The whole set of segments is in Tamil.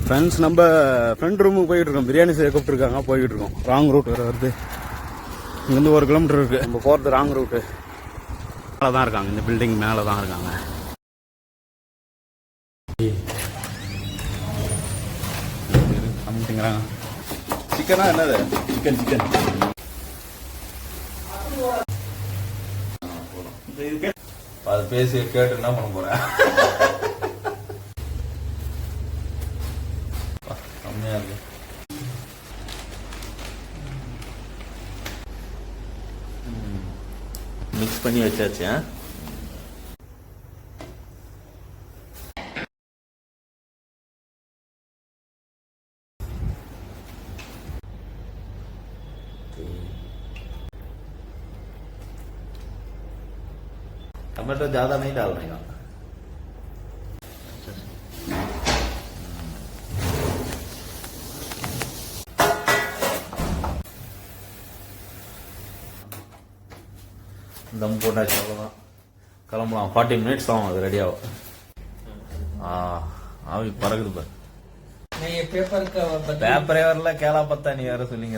ஃப்ரெண்ட்ஸ் நம்ம ஃப்ரெண்ட் ரூமுக்கு போயிட்டு இருக்கோம். பிரியாணி செய்ய கூப்பிட்டுருக்காங்க, போய்கிட்டு இருக்கோம். ராங் ரூட் வேறு வருது. இங்கேருந்து 1 கிலோமீட்டர் இருக்குது. நம்ம போகிறது ராங் ரூட்டு. மேலே தான் இருக்காங்க, இந்த பில்டிங் மேலே தான் இருக்காங்க. சமைச்சுங்கிறாங்க. சிக்கனா என்னது? சிக்கன் அது பேசி கேட்டு என்ன பண்ண போறேன்? கம்மியா இருக்கு. மிக்ஸ் பண்ணி வச்சாச்சு. टमाटो ज्यादा नहीं डालने का. दम போட்டா சொல்லலாம். கிளம்பலாம். 40 minutes ஆகும் அது ரெடி ஆகும். ஆவி பறக்குது பாரு. नहीं ये पेपर का पेपर वाला केला पत्ता नहीं यार सुनिंग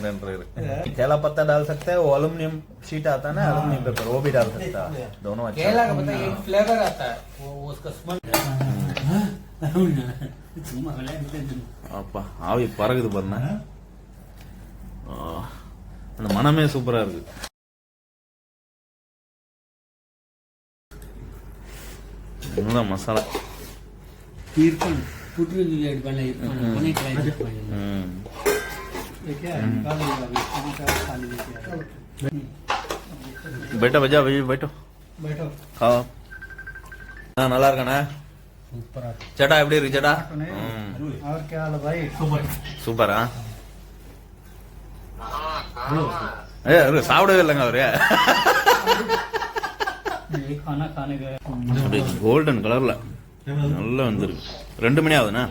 केला पत्ता डाल सकते हैं. वो एल्युमिनियम शीट आता है ना, एल्युमिनियम पेपर, वो भी डाल सकता है. दोनों अच्छा. केला का पता एक फ्लेवर आता है, वो उसका स्मेल. அப்பா ஆவி பறக்குது பாருங்க. அந்த மனமே சூப்பரா இருக்கு. இதுதான் மசாலா. बैठो भैया बैठो खाओ. நல்லா இருக்கானே. சேட்டா எப்படி இருக்கு சேட்டா? சூப்பரா. சாப்பிடவே இல்லைங்க அவரு. கோல்டன் கலர்ல நல்லா வந்துருக்கு. 2 மணி ஆகுதுண்ணா.